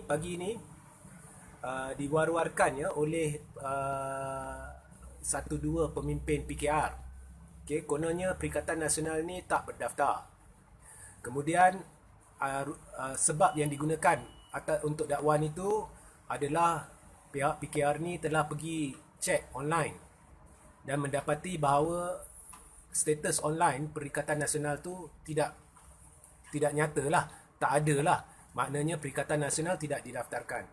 pagi ini diwar-warkan ya oleh satu dua pemimpin PKR. Okey, kononnya Perikatan Nasional ni tak berdaftar. Kemudian sebab yang digunakan untuk dakwaan itu adalah pihak PKR ni telah pergi cek online dan mendapati bahawa status online Perikatan Nasional tu tidak nyata lah, tak ada lah. Maknanya Perikatan Nasional tidak didaftarkan.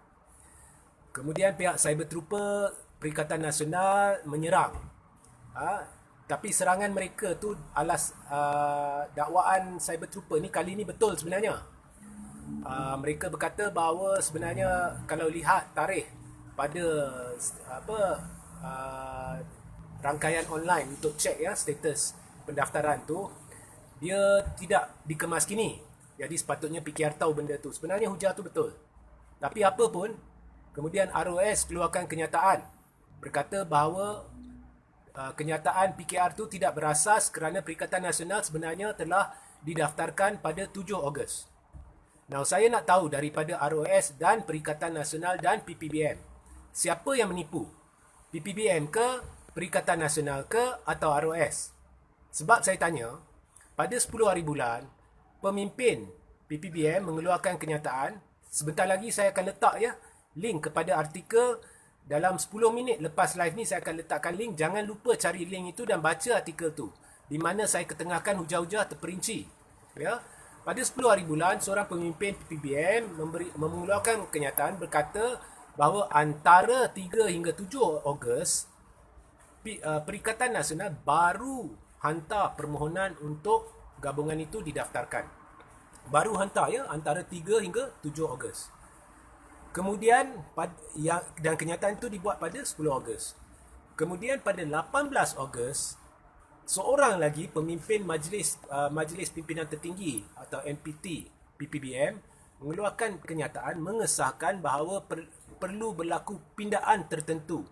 Kemudian pihak Cyber Trooper Perikatan Nasional menyerang. Tapi serangan mereka tu alas dakwaan Cyber Trooper ni kali ni betul sebenarnya. Mereka berkata bahawa sebenarnya kalau lihat tarikh pada rangkaian online untuk cek ya status pendaftaran tu, dia tidak dikemaskini. Jadi sepatutnya PKR tahu benda tu. Sebenarnya hujah tu betul. Tapi apa pun, kemudian ROS keluarkan kenyataan berkata bahawa kenyataan PKR tu tidak berasas kerana Perikatan Nasional sebenarnya telah didaftarkan pada 7 Ogos. Now, saya nak tahu daripada ROS dan Perikatan Nasional dan PPBM, siapa yang menipu? PPBM ke, Perikatan Nasional ke, atau ROS? Sebab saya tanya, pada 10 hari bulan, pemimpin PPBM mengeluarkan kenyataan. Sebentar lagi saya akan letak ya link kepada artikel. Dalam 10 minit lepas live ni saya akan letakkan link. Jangan lupa cari link itu dan baca artikel tu, di mana saya ketengahkan hujah-hujah terperinci ya. Pada 10 hari bulan, seorang pemimpin PPBM mengeluarkan kenyataan berkata bahawa antara 3 hingga 7 Ogos Perikatan Nasional baru hantar permohonan untuk gabungan itu didaftarkan. Baru hantar ya, antara 3 hingga 7 Ogos. Kemudian dan kenyataan itu dibuat pada 10 Ogos. Kemudian pada 18 Ogos, seorang lagi pemimpin Majlis Pimpinan Tertinggi atau MPT PPBM mengeluarkan kenyataan mengesahkan bahawa perlu berlaku pindaan tertentu.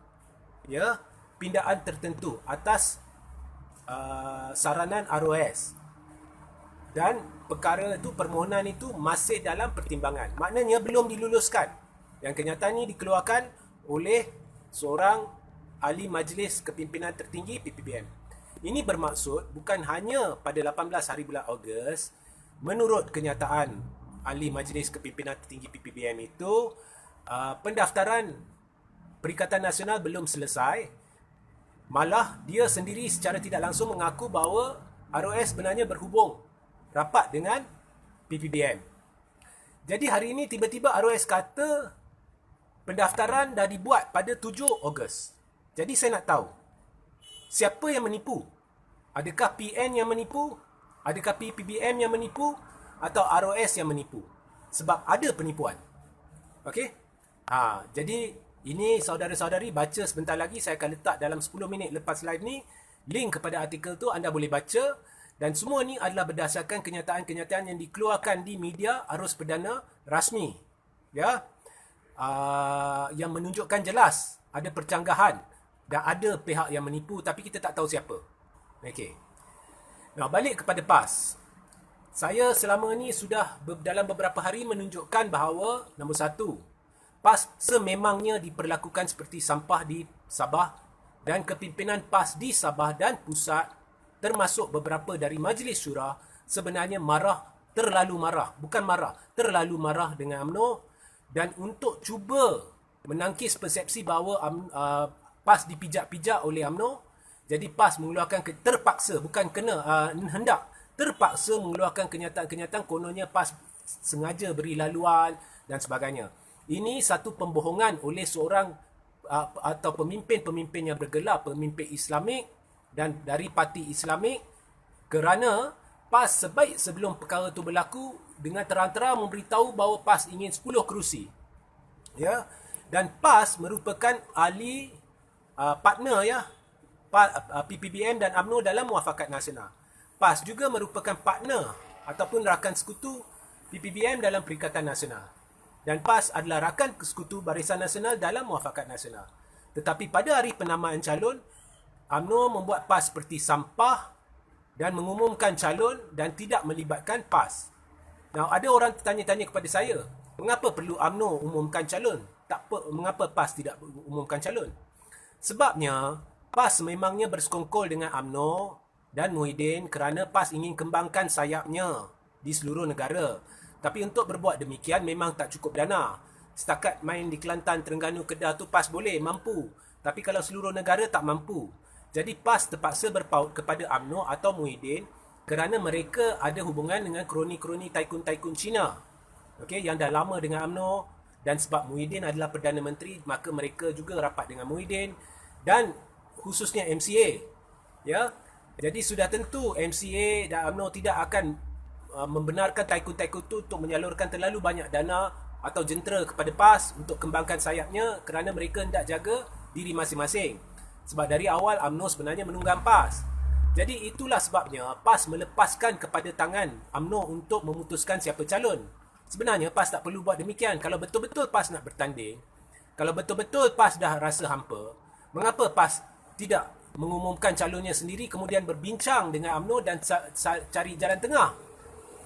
Ya, pindaan tertentu atas saranan ROS. Dan perkara itu, permohonan itu masih dalam pertimbangan. Maknanya belum diluluskan. Yang kenyataan ini dikeluarkan oleh seorang ahli Majlis Kepimpinan Tertinggi PPBM. Ini bermaksud bukan hanya pada 18 hari bulan Ogos, menurut kenyataan ahli Majlis Kepimpinan Tertinggi PPBM itu, pendaftaran Perikatan Nasional belum selesai. Malah dia sendiri secara tidak langsung mengaku bahawa ROS sebenarnya berhubung rapat dengan PPBM. Jadi hari ini tiba-tiba ROS kata pendaftaran dah dibuat pada 7 Ogos. Jadi saya nak tahu, siapa yang menipu? Adakah PN yang menipu? Adakah PPBM yang menipu? Atau ROS yang menipu? Sebab ada penipuan. Okey? Jadi ini saudara-saudari baca sebentar lagi. Saya akan letak dalam 10 minit lepas live ni link kepada artikel tu, anda boleh baca. Dan semua ni adalah berdasarkan kenyataan-kenyataan yang dikeluarkan di media arus perdana rasmi. Ya. Yang menunjukkan jelas ada percanggahan dan ada pihak yang menipu, tapi kita tak tahu siapa. Okey. Nah, balik kepada PAS. Saya selama ni sudah dalam beberapa hari menunjukkan bahawa nombor 1, PAS sememangnya diperlakukan seperti sampah di Sabah, dan kepimpinan PAS di Sabah dan Pusat termasuk beberapa dari Majlis Syura sebenarnya terlalu marah dengan UMNO, dan untuk cuba menangkis persepsi bahawa PAS dipijak-pijak oleh UMNO, jadi PAS mengeluarkan terpaksa, bukan terpaksa mengeluarkan kenyataan-kenyataan kononnya PAS sengaja beri laluan dan sebagainya. Ini satu pembohongan oleh seorang atau pemimpin-pemimpin yang bergelar pemimpin Islamik dan dari parti Islamik, kerana PAS sebaik sebelum perkara itu berlaku dengan terang-terang memberitahu bahawa PAS ingin 10 kerusi. Ya, dan PAS merupakan ahli partner ya PPBM dan UMNO dalam Muafakat Nasional. PAS juga merupakan partner ataupun rakan sekutu PPBM dalam Perikatan Nasional. Dan PAS adalah rakan sekutu Barisan Nasional dalam Muafakat Nasional. Tetapi pada hari penamaan calon, UMNO membuat PAS seperti sampah dan mengumumkan calon dan tidak melibatkan PAS. Now, ada orang tanya-tanya kepada saya, Mengapa perlu UMNO umumkan calon? Mengapa PAS tidak umumkan calon? Sebabnya PAS memangnya bersekongkol dengan UMNO dan Muhyiddin kerana PAS ingin kembangkan sayapnya di seluruh negara. Tapi untuk berbuat demikian memang tak cukup dana. Setakat main di Kelantan, Terengganu, Kedah tu PAS boleh, mampu. Tapi kalau seluruh negara tak mampu. Jadi PAS terpaksa berpaut kepada UMNO atau Muhyiddin kerana mereka ada hubungan dengan kroni-kroni taikun-taikun Cina. Okey, yang dah lama dengan UMNO, dan sebab Muhyiddin adalah Perdana Menteri, maka mereka juga rapat dengan Muhyiddin dan khususnya MCA. Ya. Jadi sudah tentu MCA dan UMNO tidak akan membenarkan taikun-taikun itu untuk menyalurkan terlalu banyak dana atau jentera kepada PAS untuk kembangkan sayapnya kerana mereka hendak jaga diri masing-masing. Sebab dari awal UMNO sebenarnya menunggang PAS. Jadi itulah sebabnya PAS melepaskan kepada tangan UMNO untuk memutuskan siapa calon. Sebenarnya PAS tak perlu buat demikian. Kalau betul-betul PAS nak bertanding, kalau betul-betul PAS dah rasa hampa, mengapa PAS tidak mengumumkan calonnya sendiri kemudian berbincang dengan UMNO dan cari jalan tengah?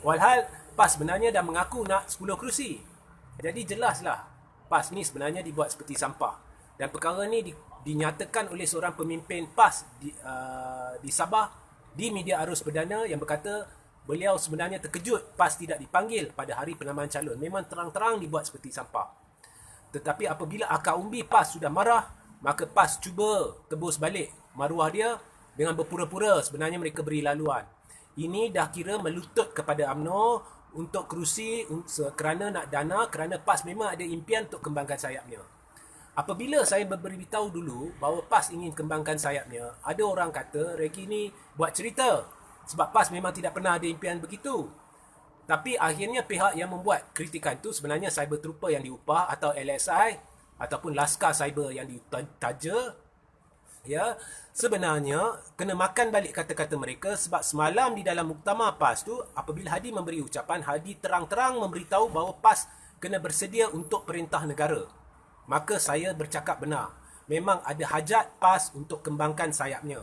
Walhal PAS sebenarnya dah mengaku nak 10 kerusi. Jadi jelaslah PAS ni sebenarnya dibuat seperti sampah. Dan perkara ni dinyatakan oleh seorang pemimpin PAS di Sabah di media arus perdana yang berkata beliau sebenarnya terkejut PAS tidak dipanggil pada hari penambahan calon. Memang terang-terang dibuat seperti sampah. Tetapi apabila akar umbi PAS sudah marah, maka PAS cuba tebus balik maruah dia dengan berpura-pura sebenarnya mereka beri laluan. Ini dah kira melutut kepada UMNO untuk kerusi kerana nak dana, kerana PAS memang ada impian untuk kembangkan sayapnya. Apabila saya beritahu dulu bahawa PAS ingin kembangkan sayapnya, ada orang kata Reggie ni buat cerita sebab PAS memang tidak pernah ada impian begitu. Tapi akhirnya pihak yang membuat kritikan tu sebenarnya Cyber Trooper yang diupah atau LSI ataupun Laskar Cyber yang ditaja, ya, sebenarnya kena makan balik kata-kata mereka sebab semalam di dalam muktamar PAS tu apabila Hadi memberi ucapan, Hadi terang-terang memberitahu bahawa PAS kena bersedia untuk perintah negara. Maka saya bercakap benar. Memang ada hajat PAS untuk kembangkan sayapnya.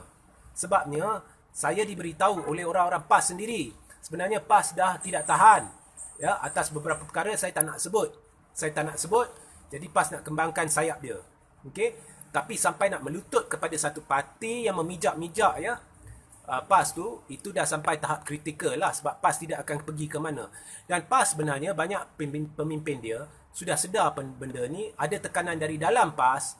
Sebabnya saya diberitahu oleh orang-orang PAS sendiri. Sebenarnya PAS dah tidak tahan. Ya, atas beberapa perkara saya tak nak sebut. Jadi PAS nak kembangkan sayap dia. Okey? Tapi sampai nak melutut kepada satu parti yang memijak-mijak, ya, PAS tu, itu dah sampai tahap kritikal lah sebab PAS tidak akan pergi ke mana. Dan PAS sebenarnya banyak pemimpin dia sudah sedar benda ni, ada tekanan dari dalam PAS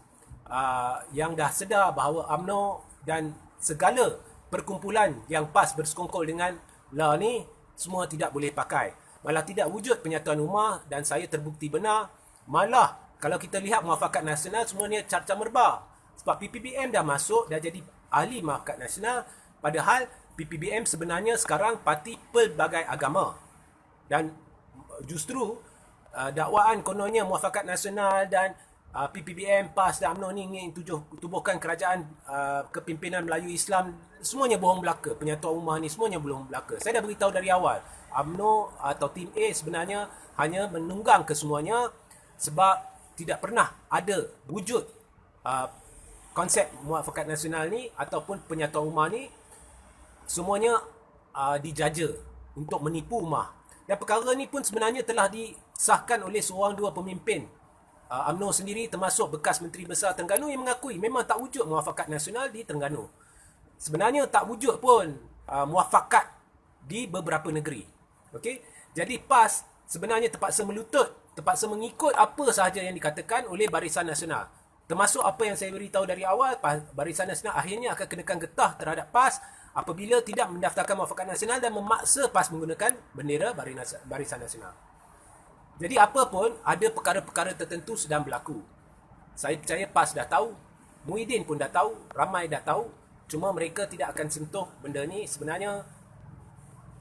yang dah sedar bahawa UMNO dan segala perkumpulan yang PAS bersekongkol dengan lah ni semua tidak boleh pakai. Malah tidak wujud penyatuan ummah dan saya terbukti benar. Malah kalau kita lihat Muafakat Nasional semuanya carca merba. Sebab PPBM dah masuk, dah jadi ahli Muafakat Nasional. Padahal PPBM sebenarnya sekarang parti pelbagai agama. Dan justru dakwaan kononnya Muafakat Nasional dan PPBM, PAS dan UMNO ni ingin tubuhkan kerajaan kepimpinan Melayu Islam, semuanya bohong belaka. Penyatuan ummah ni semuanya bohong belaka. Saya dah beritahu dari awal, UMNO atau tim A sebenarnya hanya menunggang kesemuanya sebab tidak pernah ada wujud konsep Muafakat Nasional ni ataupun penyatuan ummah ni, semuanya dijaja untuk menipu ummah. Dan perkara ni pun sebenarnya telah disahkan oleh seorang dua pemimpin UMNO sendiri, termasuk bekas Menteri Besar Terengganu yang mengakui memang tak wujud Muafakat Nasional di Terengganu. Sebenarnya tak wujud pun muafakat di beberapa negeri. Okey? Jadi PAS sebenarnya terpaksa melutut, terpaksa mengikut apa sahaja yang dikatakan oleh Barisan Nasional. Termasuk apa yang saya beritahu dari awal, Barisan Nasional akhirnya akan kenakan getah terhadap PAS apabila tidak mendaftarkan Muafakat Nasional dan memaksa PAS menggunakan bendera Barisan Nasional. Jadi apa pun, ada perkara-perkara tertentu sedang berlaku. Saya percaya PAS dah tahu, Muhyiddin pun dah tahu, ramai dah tahu. Cuma mereka tidak akan sentuh benda ni. Sebenarnya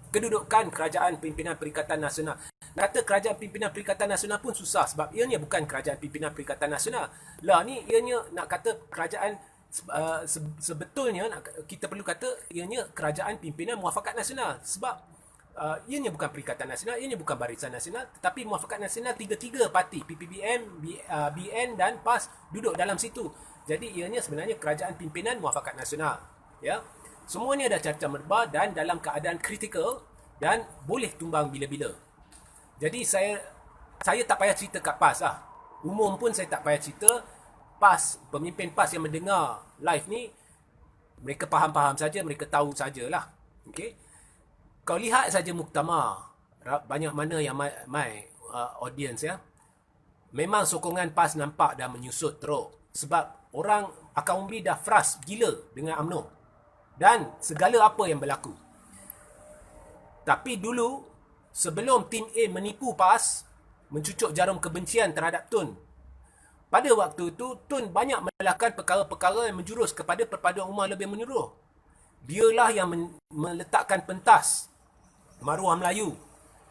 kedudukan Kerajaan Pimpinan Perikatan Nasional, kata Kerajaan Pimpinan Perikatan Nasional pun susah sebab ianya bukan Kerajaan Pimpinan Perikatan Nasional. Lah ni ianya nak kata kerajaan sebetulnya kita perlu kata ianya Kerajaan Pimpinan Muafakat Nasional sebab ianya bukan Perikatan Nasional, ianya bukan Barisan Nasional, tetapi Muafakat Nasional tiga-tiga parti PPBM, BN dan PAS duduk dalam situ. Jadi ianya sebenarnya Kerajaan Pimpinan Muafakat Nasional, ya. Semuanya dah carca merba dan dalam keadaan kritikal dan boleh tumbang bila-bila. Jadi saya saya tak payah cerita kat PAS lah. Umum pun saya tak payah cerita. PAS, pemimpin PAS yang mendengar live ni, mereka faham-faham saja, mereka tahu sajalah. Okay? Kau lihat saja muktamar, banyak mana yang my audience ya. Memang sokongan PAS nampak dah menyusut teruk. Sebab orang akaun umbi dah frust gila dengan UMNO. Dan segala apa yang berlaku. Tapi dulu, sebelum tim A menipu PAS, mencucuk jarum kebencian terhadap Tun, pada waktu itu, Tun banyak melakukan perkara-perkara yang menjurus kepada perpaduan ummah lebih menyeluruh. Dialah yang meletakkan pentas maruah Melayu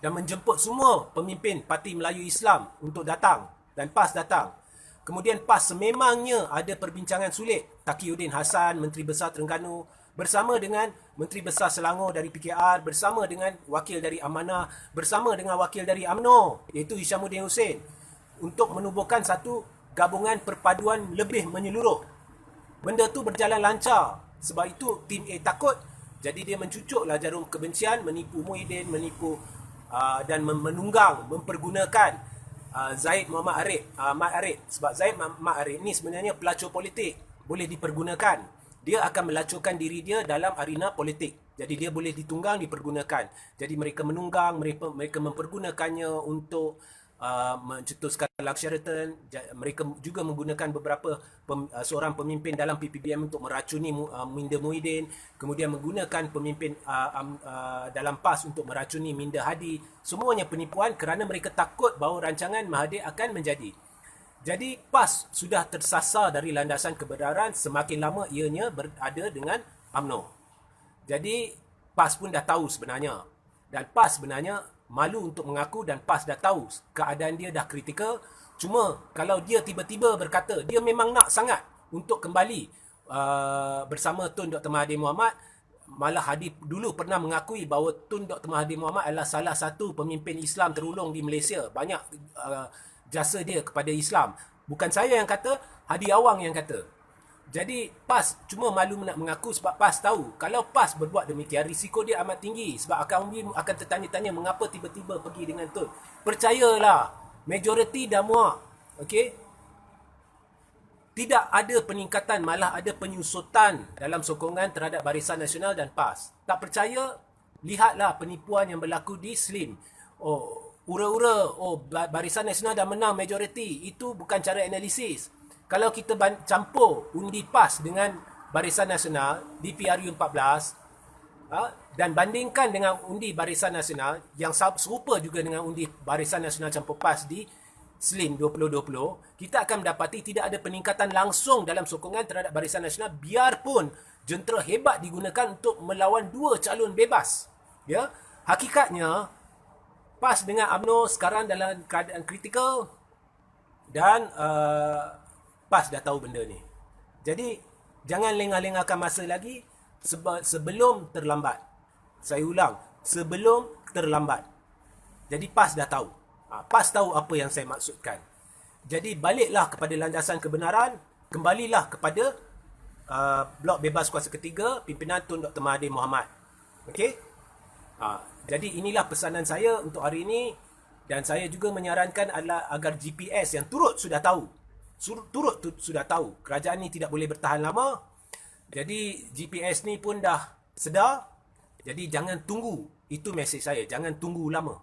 dan menjemput semua pemimpin Parti Melayu Islam untuk datang. Dan PAS datang. Kemudian PAS sememangnya ada perbincangan sulit. Taqiyuddin Hassan, Menteri Besar Terengganu, bersama dengan Menteri Besar Selangor dari PKR, bersama dengan wakil dari Amanah, bersama dengan wakil dari UMNO, iaitu Hishamuddin Hussein, untuk menubuhkan satu gabungan perpaduan lebih menyeluruh. Benda tu berjalan lancar. Sebab itu tim A takut. Jadi dia mencucuklah jarum kebencian, menipu Muhyiddin, menipu dan menunggang, mempergunakan Zaid Muhammad Arif, Mat Arif. Sebab Zaid Muhammad Arif ni sebenarnya pelacur politik, boleh dipergunakan. Dia akan melacurkan diri dia dalam arena politik. Jadi dia boleh ditunggang, dipergunakan. Jadi mereka menunggang, mereka mempergunakannya untuk mencetuskan Lak Sheraton. Mereka juga menggunakan beberapa seorang pemimpin dalam PPBM untuk meracuni Minda Muhyiddin, kemudian menggunakan pemimpin dalam PAS untuk meracuni Minda Hadi. Semuanya penipuan kerana mereka takut bahawa rancangan Mahathir akan menjadi. Jadi PAS sudah tersasar dari landasan kebenaran semakin lama ianya berada dengan UMNO. Jadi PAS pun dah tahu sebenarnya. Dan PAS sebenarnya malu untuk mengaku, dan PAS dah tahu keadaan dia dah kritikal. Cuma kalau dia tiba-tiba berkata dia memang nak sangat untuk kembali bersama Tun Dr. Mahathir Mohamad, malah Hadi dulu pernah mengakui bahawa Tun Dr. Mahathir Mohamad adalah salah satu pemimpin Islam terulung di Malaysia. Banyak jasa dia kepada Islam. Bukan saya yang kata, Hadi Awang yang kata. Jadi PAS cuma malu nak mengaku sebab PAS tahu kalau PAS berbuat demikian, risiko dia amat tinggi. Sebab akaun umbi akan tertanya-tanya mengapa tiba-tiba pergi dengan Tun. Percayalah, majoriti dah muak. Okay? Tidak ada peningkatan, malah ada penyusutan dalam sokongan terhadap Barisan Nasional dan PAS. Tak percaya? Lihatlah penipuan yang berlaku di Slim. Oh, ura-ura, Barisan Nasional dah menang majoriti. Itu bukan cara analisis. Kalau kita campur undi PAS dengan Barisan Nasional di PRU 14 dan bandingkan dengan undi Barisan Nasional yang serupa juga dengan undi Barisan Nasional campur PAS di Slim 2020, kita akan mendapati tidak ada peningkatan langsung dalam sokongan terhadap Barisan Nasional biarpun jentera hebat digunakan untuk melawan dua calon bebas. Ya, hakikatnya PAS dengan UMNO sekarang dalam keadaan kritikal dan PAS dah tahu benda ni. Jadi, jangan lengah-lengahkan masa lagi sebelum terlambat. Saya ulang, sebelum terlambat. Jadi, PAS dah tahu. PAS tahu apa yang saya maksudkan. Jadi, baliklah kepada landasan kebenaran, kembalilah kepada Blok Bebas Kuasa Ketiga, pimpinan Tun Dr. Mahathir Mohamad. Okey? Jadi, inilah pesanan saya untuk hari ini. Dan saya juga menyarankan adalah agar GPS yang sudah tahu kerajaan ni tidak boleh bertahan lama. Jadi GPS ni pun dah sedar. Jadi jangan tunggu. Itu mesej saya. Jangan tunggu lama.